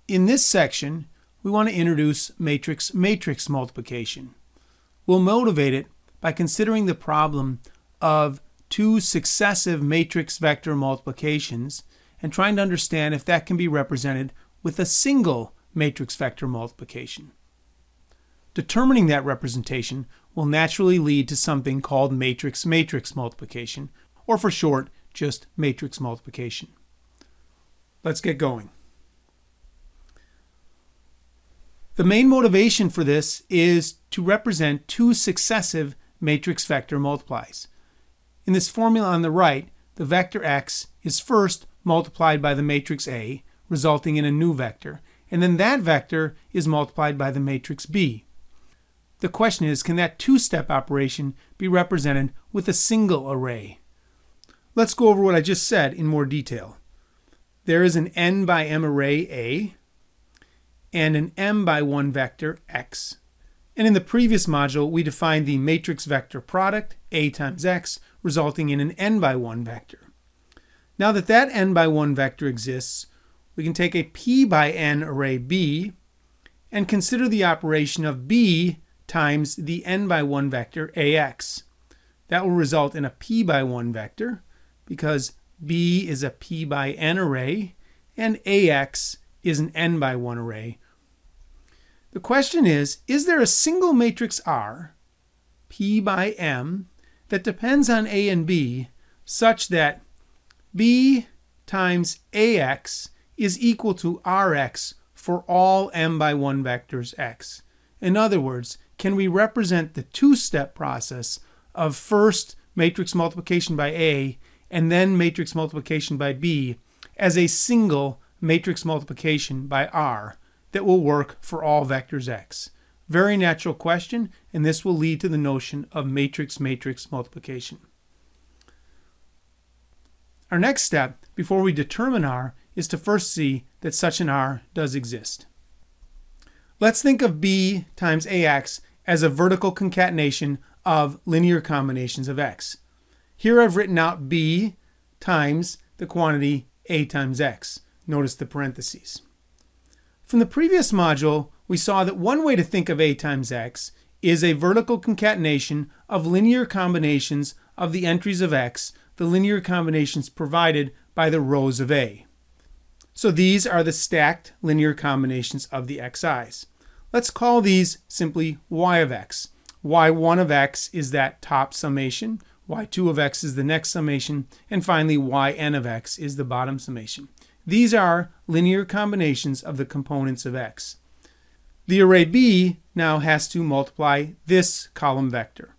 In this section, we want to introduce matrix-matrix multiplication. We'll motivate it by considering the problem of two successive matrix vector multiplications and trying to understand if that can be represented with a single matrix vector multiplication. Determining that representation will naturally lead to something called matrix-matrix multiplication, or for short, just matrix multiplication. Let's get going. The main motivation for this is to represent two successive matrix vector multiplies. In this formula on the right, the vector x is first multiplied by the matrix A, resulting in a new vector, and then that vector is multiplied by the matrix B. The question is, can that two-step operation be represented with a single array? Let's go over what I just said in more detail. There is an n by m array A and an m by 1 vector x. And in the previous module, we defined the matrix vector product, A times x, resulting in an n by 1 vector. Now that that n by 1 vector exists, we can take a p by n array B and consider the operation of B times the n by 1 vector AX. That will result in a p by 1 vector because B is a p by n array and AX is an n by 1 array. The question is there a single matrix R, P by M, that depends on A and B such that B times AX is equal to Rx for all m by 1 vectors x? In other words, can we represent the two-step process of first matrix multiplication by A and then matrix multiplication by B as a single matrix multiplication by R that will work for all vectors x? Very natural question, and this will lead to the notion of matrix-matrix multiplication. Our next step before we determine R is to first see that such an R does exist. Let's think of B times AX as a vertical concatenation of linear combinations of x. Here I've written out B times the quantity A times x. Notice the parentheses. From the previous module, we saw that one way to think of A times x is a vertical concatenation of linear combinations of the entries of x, the linear combinations provided by the rows of A. So these are the stacked linear combinations of the xi's. Let's call these simply y of x. y1 of x is that top summation, y2 of x is the next summation, and finally yn of x is the bottom summation. These are linear combinations of the components of x. The array B now has to multiply this column vector.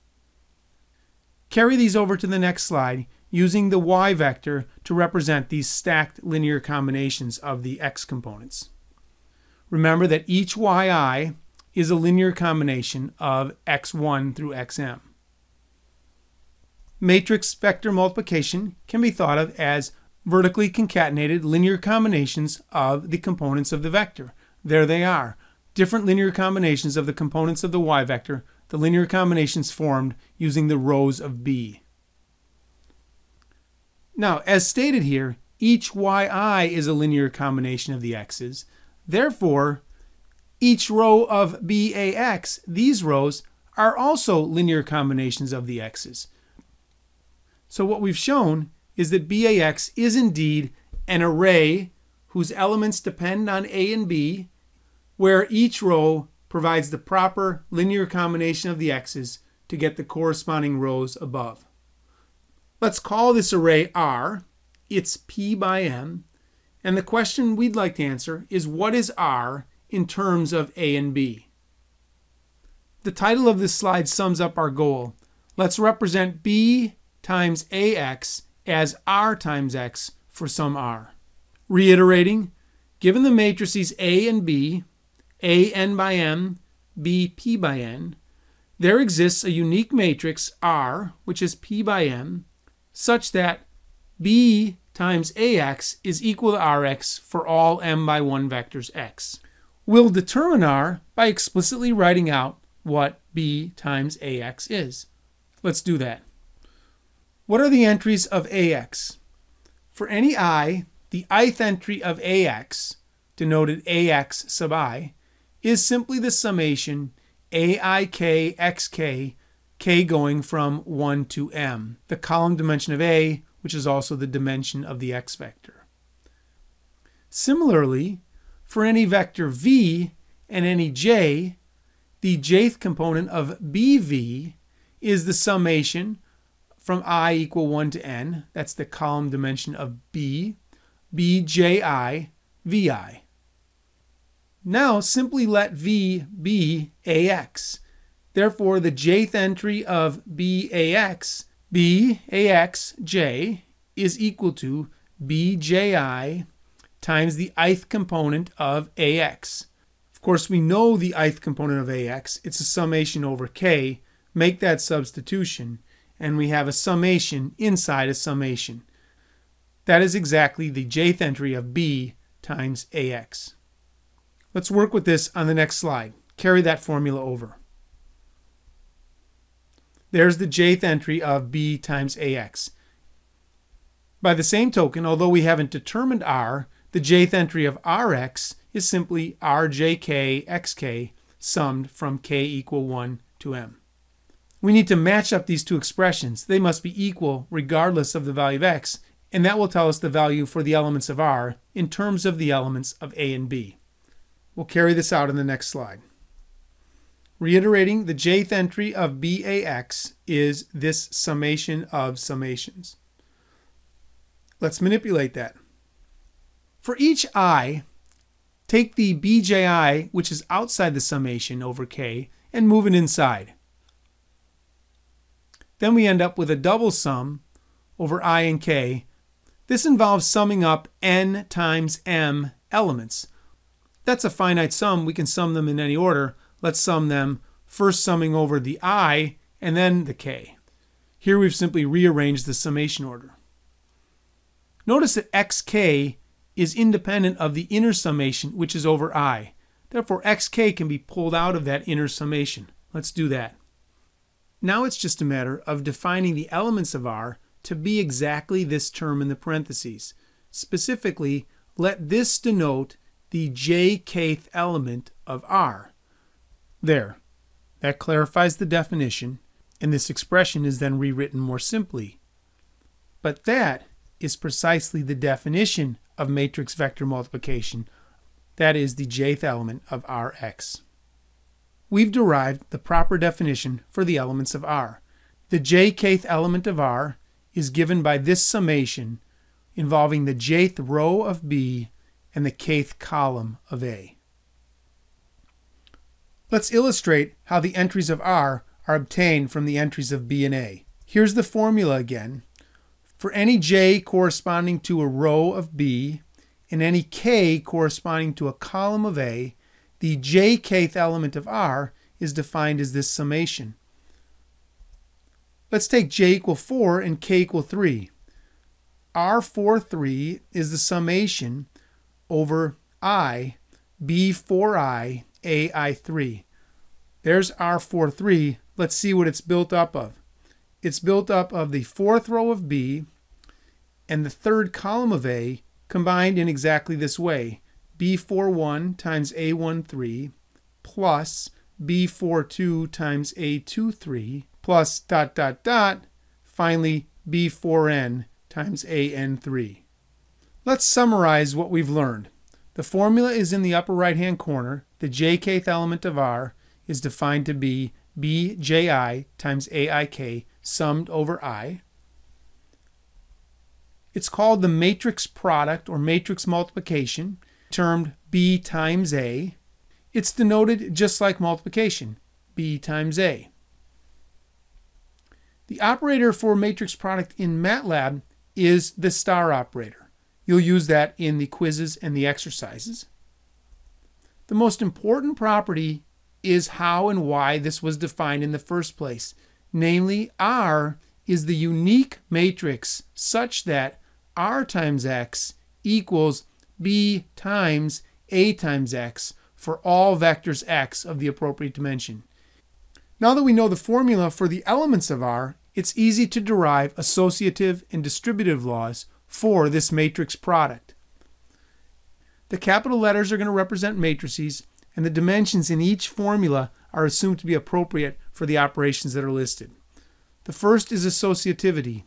Carry these over to the next slide using the y vector to represent these stacked linear combinations of the x components. Remember that each yi is a linear combination of x1 through xm. Matrix vector multiplication can be thought of as vertically concatenated linear combinations of the components of the vector. There they are. Different linear combinations of the components of the y vector, the linear combinations formed using the rows of B. Now, as stated here, each yi is a linear combination of the x's. Therefore, each row of BAX, these rows, are also linear combinations of the x's. So what we've shown is that BAX is indeed an array whose elements depend on A and B, where each row provides the proper linear combination of the x's to get the corresponding rows above. Let's call this array R. It's P by M. And the question we'd like to answer is, what is R in terms of A and B? The title of this slide sums up our goal. Let's represent B times AX as R times X for some R. Reiterating, given the matrices A and B, A n by m, B p by n, there exists a unique matrix R, which is P by m, such that B times AX is equal to Rx for all m by 1 vectors x. We'll determine R by explicitly writing out what B times AX is. Let's do that. What are the entries of AX? For any I, the ith entry of AX denoted ax sub I, is simply the summation aik xk, k going from 1 to m, the column dimension of A, which is also the dimension of the x vector. Similarly, for any vector v and any j, the jth component of bv is the summation from I equal 1 to n, that's the column dimension of b, bji, vi. Now simply let v be ax. Therefore, the jth entry of bax, j, is equal to bji times the ith component of ax. Of course, we know the ith component of ax. It's a summation over k. Make that substitution, and we have a summation inside a summation. That is exactly the jth entry of b times ax. Let's work with this on the next slide. Carry that formula over. There's the jth entry of b times ax. By the same token, although we haven't determined r, the jth entry of rx is simply rjk xk summed from k equal 1 to m. We need to match up these two expressions. They must be equal regardless of the value of x, and that will tell us the value for the elements of r in terms of the elements of a and b. We'll carry this out in the next slide. Reiterating, the jth entry of bax is this summation of summations. Let's manipulate that. For each I, take the bji, which is outside the summation over k, and move it inside. Then we end up with a double sum over I and k. This involves summing up n times m elements. That's a finite sum. We can sum them in any order. Let's sum them, first summing over the I and then the k. Here we've simply rearranged the summation order. Notice that xk is independent of the inner summation, which is over I. Therefore, xk can be pulled out of that inner summation. Let's do that. Now it's just a matter of defining the elements of R to be exactly this term in the parentheses. Specifically, let this denote the jkth element of R. There. That clarifies the definition, and this expression is then rewritten more simply. But that is precisely the definition of matrix vector multiplication. That is the jth element of Rx. We've derived the proper definition for the elements of R. The jkth element of R is given by this summation involving the jth row of B and the kth column of A. Let's illustrate how the entries of R are obtained from the entries of B and A. Here's the formula again. For any j corresponding to a row of B and any k corresponding to a column of A, the jkth element of R is defined as this summation. Let's take j equal 4 and k equal 3. R43 is the summation over I, B4I, AI3. There's R43. Let's see what it's built up of. It's built up of the fourth row of B and the third column of A combined in exactly this way. B41 times A13 plus B42 times A23 plus ... finally B4N times AN3. Let's summarize what we've learned. The formula is in the upper right hand corner. The jkth element of R is defined to be Bji times Aik summed over I. It's called the matrix product or matrix multiplication, termed B times A. It's denoted just like multiplication, B times A. The operator for matrix product in Matlab is the star operator. You'll use that in the quizzes and the exercises. The most important property is how and why this was defined in the first place. Namely, R is the unique matrix such that R times X equals B times A times X for all vectors X of the appropriate dimension. Now that we know the formula for the elements of R, it's easy to derive associative and distributive laws for this matrix product. The capital letters are going to represent matrices, and the dimensions in each formula are assumed to be appropriate for the operations that are listed. The first is associativity.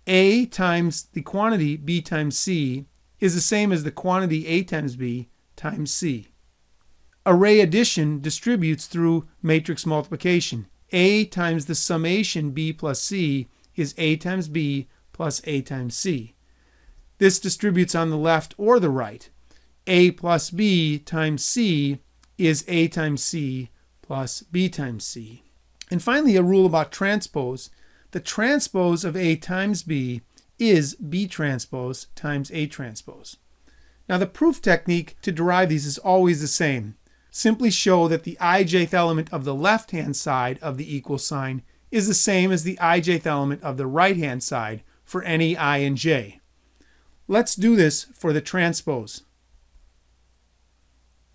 A times the quantity B times C is the same as the quantity A times B times C. Array addition distributes through matrix multiplication. A times the summation B plus C is A times B plus A times C. This distributes on the left or the right. A plus B times C is A times C plus B times C. And finally, a rule about transpose. The transpose of A times B is B transpose times A transpose. Now the proof technique to derive these is always the same. Simply show that the ijth element of the left-hand side of the equal sign is the same as the ijth element of the right-hand side for any I and j. Let's do this for the transpose.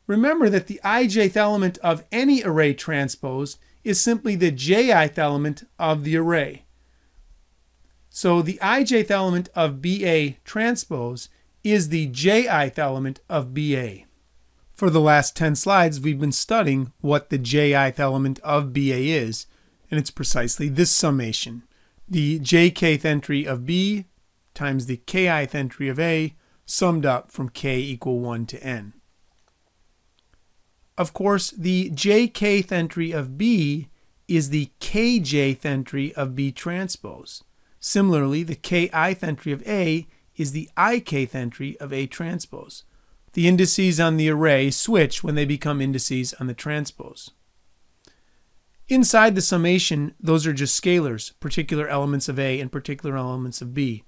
Remember that the ijth element of any array transpose is simply the jith element of the array. So the ijth element of BA transpose is the jith element of BA. For the last 10 slides, we've been studying what the jith element of BA is, and it's precisely this summation. The jkth entry of B times the kith entry of A summed up from k equal 1 to n. Of course, the jkth entry of B is the kjth entry of B transpose. Similarly, the kith entry of A is the ikth entry of A transpose. The indices on the array switch when they become indices on the transpose. Inside the summation, those are just scalars, particular elements of A and particular elements of B.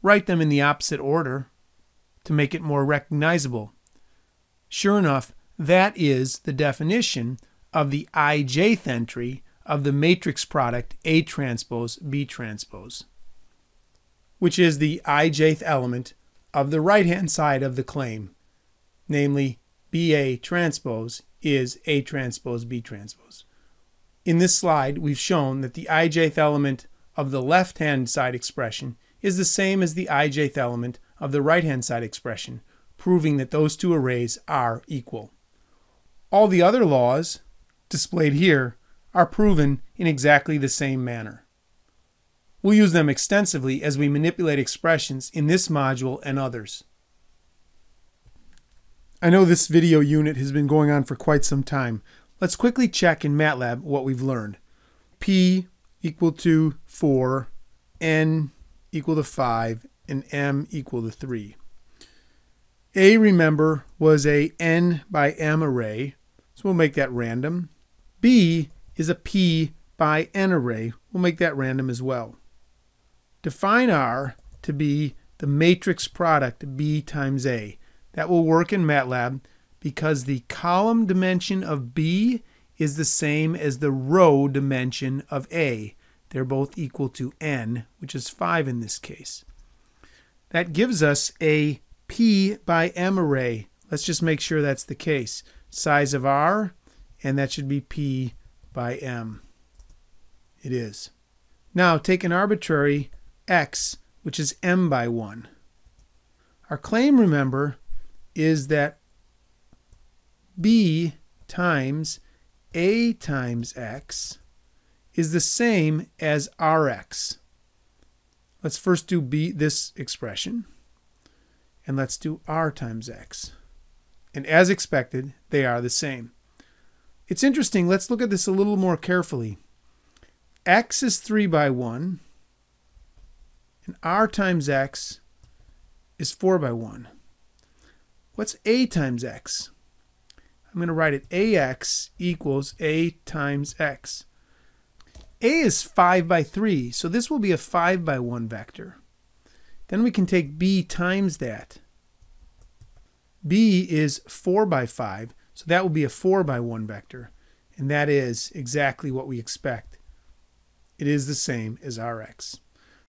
Write them in the opposite order to make it more recognizable. Sure enough, that is the definition of the ijth entry of the matrix product A transpose B transpose, which is the ijth element of the right-hand side of the claim. Namely, BA transpose is A transpose B transpose. In this slide, we've shown that the ijth element of the left-hand side expression is the same as the ijth element of the right-hand side expression, proving that those two arrays are equal. All the other laws, displayed here, are proven in exactly the same manner. We'll use them extensively as we manipulate expressions in this module and others. I know this video unit has been going on for quite some time. Let's quickly check in Matlab what we've learned. P equal to 4, N equal to 5, and M equal to 3. A, remember, was a N by M array, so we'll make that random. B is a P by N array. We'll make that random as well. Define R to be the matrix product B times A. That will work in Matlab because the column dimension of B is the same as the row dimension of A. They're both equal to N, which is 5 in this case. That gives us a P by M array. Let's just make sure that's the case. Size of R, and that should be P by M. It is. Now take an arbitrary X, which is M by 1. Our claim, remember, is that B times A times X is the same as Rx. Let's first do this expression, and let's do R times X. And as expected, they are the same. It's interesting, let's look at this a little more carefully. X is 3 by 1, and R times X is 4 by 1. What's A times X? I'm going to write it AX equals A times X. A is 5 by 3, so this will be a 5 by 1 vector. Then we can take B times that. B is 4 by 5, so that will be a 4 by 1 vector. And that is exactly what we expect. It is the same as Rx.